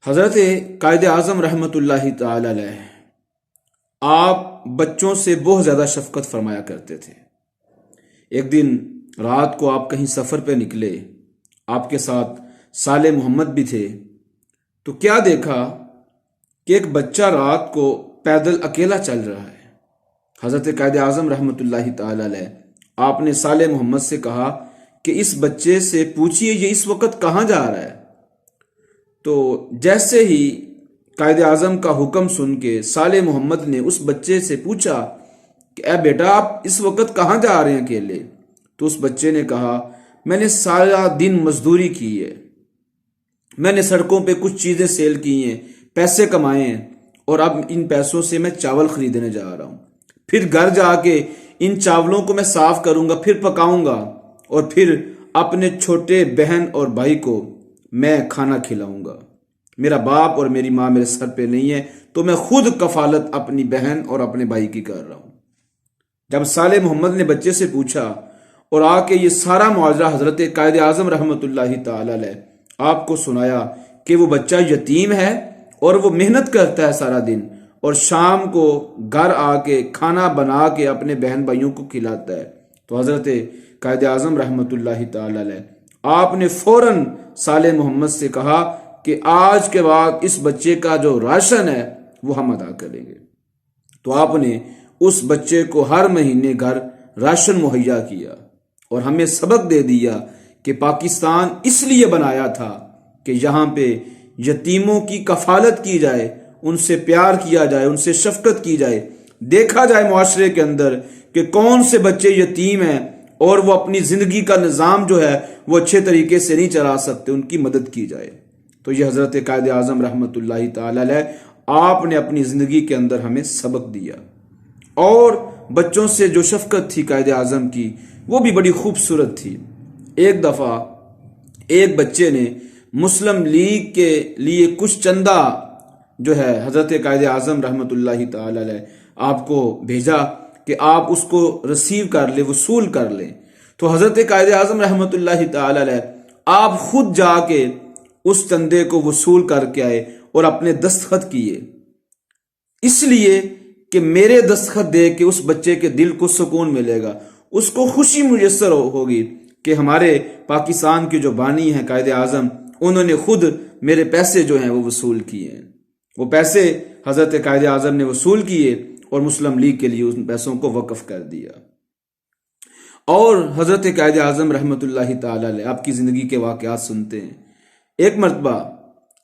حضرت قائد اعظم رحمۃ اللہ تعالی علیہ آپ بچوں سے بہت زیادہ شفقت فرمایا کرتے تھے۔ ایک دن رات کو آپ کہیں سفر پہ نکلے، آپ کے ساتھ صالح محمد بھی تھے، تو کیا دیکھا کہ ایک بچہ رات کو پیدل اکیلا چل رہا ہے۔ حضرت قائد اعظم رحمۃ اللہ تعالی علیہ آپ نے صالح محمد سے کہا کہ اس بچے سے پوچھئے یہ اس وقت کہاں جا رہا ہے۔ تو جیسے ہی قائد اعظم کا حکم سن کے صالح محمد نے اس بچے سے پوچھا کہ اے بیٹا آپ اس وقت کہاں جا رہے ہیں اکیلے؟ تو اس بچے نے کہا میں نے سارا دن مزدوری کی ہے، میں نے سڑکوں پہ کچھ چیزیں سیل کی ہیں، پیسے کمائے ہیں، اور اب ان پیسوں سے میں چاول خریدنے جا رہا ہوں۔ پھر گھر جا کے ان چاولوں کو میں صاف کروں گا، پھر پکاؤں گا، اور پھر اپنے چھوٹے بہن اور بھائی کو میں کھانا کھلاؤں گا۔ میرا باپ اور میری ماں میرے سر پہ نہیں ہے، تو میں خود کفالت اپنی بہن اور اپنے بھائی کی کر رہا ہوں۔ جب صالح محمد نے بچے سے پوچھا اور آ کے یہ سارا معاجرہ حضرت قائد اعظم رحمۃ اللہ تعالی علیہ آپ کو سنایا کہ وہ بچہ یتیم ہے اور وہ محنت کرتا ہے سارا دن، اور شام کو گھر آ کے کھانا بنا کے اپنے بہن بھائیوں کو کھلاتا ہے، تو حضرت قائد اعظم رحمۃ اللہ تعالی علیہ آپ نے فوراً صالح محمد سے کہا کہ آج کے بعد اس بچے کا جو راشن ہے وہ ہم ادا کریں گے۔ تو آپ نے اس بچے کو ہر مہینے گھر راشن مہیا کیا، اور ہمیں سبق دے دیا کہ پاکستان اس لیے بنایا تھا کہ یہاں پہ یتیموں کی کفالت کی جائے، ان سے پیار کیا جائے، ان سے شفقت کی جائے، دیکھا جائے معاشرے کے اندر کہ کون سے بچے یتیم ہیں اور وہ اپنی زندگی کا نظام جو ہے وہ اچھے طریقے سے نہیں چلا سکتے، ان کی مدد کی جائے۔ تو یہ حضرت قائد اعظم رحمۃ اللہ تعالی علیہ آپ نے اپنی زندگی کے اندر ہمیں سبق دیا، اور بچوں سے جو شفقت تھی قائد اعظم کی وہ بھی بڑی خوبصورت تھی۔ ایک دفعہ ایک بچے نے مسلم لیگ کے لیے کچھ چندہ جو ہے حضرت قائد اعظم رحمۃ اللہ تعالی علیہ آپ کو بھیجا کہ آپ اس کو ریسیو کر لیں، وصول کر لیں۔ تو حضرت قائد اعظم رحمۃ اللہ تعالی علیہ آپ خود جا کے اس چندے کو وصول کر کے آئے اور اپنے دستخط کیے، اس لیے کہ میرے دستخط دے کے اس بچے کے دل کو سکون ملے گا، اس کو خوشی میسر ہوگی کہ ہمارے پاکستان کے جو بانی ہیں قائد اعظم، انہوں نے خود میرے پیسے جو ہیں وہ وصول کیے ہیں۔ وہ پیسے حضرت قائد اعظم نے وصول کیے اور مسلم لیگ کے لیے ان پیسوں کو وقف کر دیا۔ اور حضرت قائد اعظم رحمۃ اللہ تعالی علیہ آپ کی زندگی کے واقعات سنتے ہیں۔ ایک مرتبہ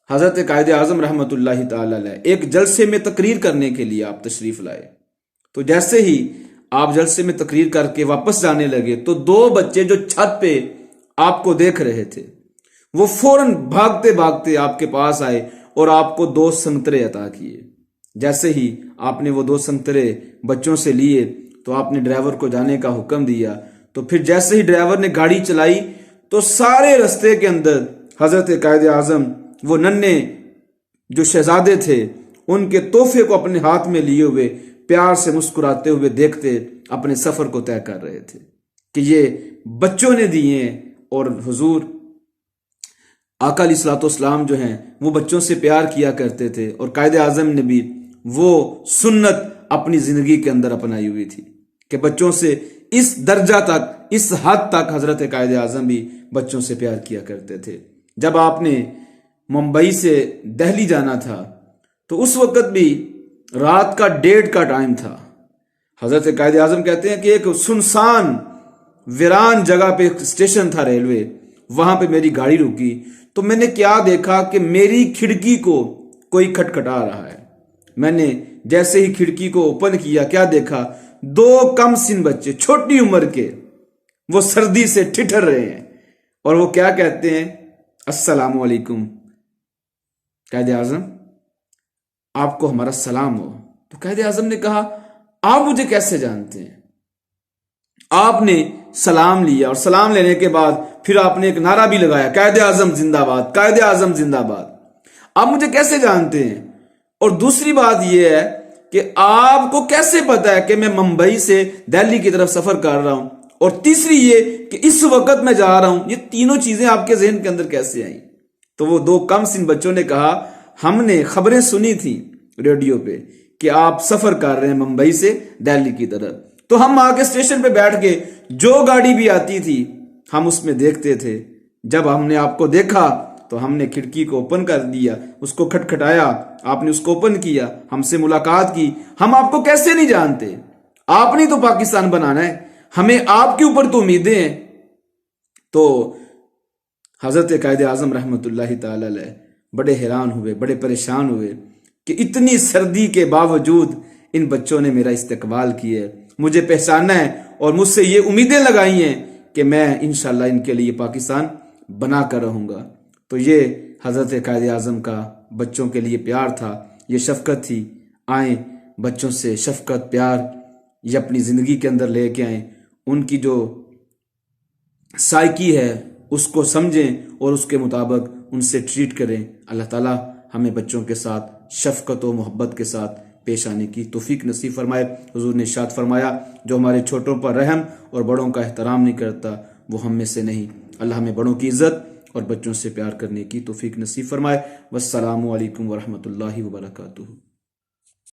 حضرت قائد اعظم رحمۃ اللہ تعالی علیہ ایک جلسے میں تقریر کرنے کے لیے آپ تشریف لائے، تو جیسے ہی آپ جلسے میں تقریر کر کے واپس جانے لگے تو دو بچے جو چھت پہ آپ کو دیکھ رہے تھے وہ فوراً بھاگتے بھاگتے آپ کے پاس آئے اور آپ کو 2 سنترے عطا کیے۔ جیسے ہی آپ نے وہ 2 سنترے بچوں سے لیے تو آپ نے ڈرائیور کو جانے کا حکم دیا، تو پھر جیسے ہی ڈرائیور نے گاڑی چلائی تو سارے رستے کے اندر حضرت قائد اعظم وہ ننھے جو شہزادے تھے ان کے تحفے کو اپنے ہاتھ میں لیے ہوئے پیار سے مسکراتے ہوئے دیکھتے اپنے سفر کو طے کر رہے تھے کہ یہ بچوں نے دیے ہیں، اور حضور آقا علیہ الصلوۃ والسلام جو ہیں وہ بچوں سے پیار کیا کرتے تھے، اور قائد اعظم نے بھی وہ سنت اپنی زندگی کے اندر اپنائی ہوئی تھی کہ بچوں سے اس درجہ تک، اس حد تک حضرت قائد اعظم بھی بچوں سے پیار کیا کرتے تھے۔ جب آپ نے ممبئی سے دہلی جانا تھا تو اس وقت بھی رات کا 1:30 کا ٹائم تھا۔ حضرت قائد اعظم کہتے ہیں کہ ایک سنسان ویران جگہ پہ ایک اسٹیشن تھا ریلوے، وہاں پہ میری گاڑی رکی تو میں نے کیا دیکھا کہ میری کھڑکی کو کوئی کھٹکھٹا رہا ہے۔ میں نے جیسے ہی کھڑکی کو اوپن کیا، کیا دیکھا 2 کم سن بچے چھوٹی عمر کے وہ سردی سے ٹھٹر رہے ہیں، اور وہ کیا کہتے ہیں السلام علیکم قائد اعظم، آپ کو ہمارا سلام ہو۔ تو قائد اعظم نے کہا آپ مجھے کیسے جانتے ہیں؟ آپ نے سلام لیا، اور سلام لینے کے بعد پھر آپ نے ایک نعرہ بھی لگایا قائد اعظم زندہ باد، قائد اعظم زندہ باد۔ آپ مجھے کیسے جانتے ہیں؟ اور دوسری بات یہ ہے کہ آپ کو کیسے پتا ہے کہ میں ممبئی سے دہلی کی طرف سفر کر رہا ہوں؟ اور تیسری یہ کہ اس وقت میں جا رہا ہوں، یہ تینوں چیزیں آپ کے ذہن کے اندر کیسے آئیں؟ تو وہ 2 کم سن بچوں نے کہا ہم نے خبریں سنی تھی ریڈیو پہ کہ آپ سفر کر رہے ہیں ممبئی سے دہلی کی طرف، تو ہم آ کے اسٹیشن پہ بیٹھ کے جو گاڑی بھی آتی تھی ہم اس میں دیکھتے تھے۔ جب ہم نے آپ کو دیکھا تو ہم نے کھڑکی کو اوپن کر دیا، اس کو کھٹکھٹایا، آپ نے اس کو اوپن کیا، ہم سے ملاقات کی۔ ہم آپ کو کیسے نہیں جانتے؟ آپ نے تو پاکستان بنانا ہے، ہمیں آپ کے اوپر تو امیدیں ہیں۔ تو حضرت قائد اعظم رحمۃ اللہ تعالی علیہ بڑے حیران ہوئے، بڑے پریشان ہوئے کہ اتنی سردی کے باوجود ان بچوں نے میرا استقبال کیا ہے، مجھے پہچانا ہے اور مجھ سے یہ امیدیں لگائی ہیں کہ میں انشاءاللہ ان کے لیے پاکستان بنا کر رہوں گا۔ تو یہ حضرت قائد اعظم کا بچوں کے لیے پیار تھا، یہ شفقت تھی۔ آئیں بچوں سے شفقت، پیار یہ اپنی زندگی کے اندر لے کے آئیں، ان کی جو سائیکی ہے اس کو سمجھیں اور اس کے مطابق ان سے ٹریٹ کریں۔ اللہ تعالیٰ ہمیں بچوں کے ساتھ شفقت و محبت کے ساتھ پیش آنے کی توفیق نصیب فرمائے۔ حضور نے ارشاد فرمایا جو ہمارے چھوٹوں پر رحم اور بڑوں کا احترام نہیں کرتا وہ ہم میں سے نہیں۔ اللہ ہمیں بڑوں کی عزت اور بچوں سے پیار کرنے کی توفیق نصیب فرمائے۔ والسلام علیکم ورحمۃ اللہ وبرکاتہ۔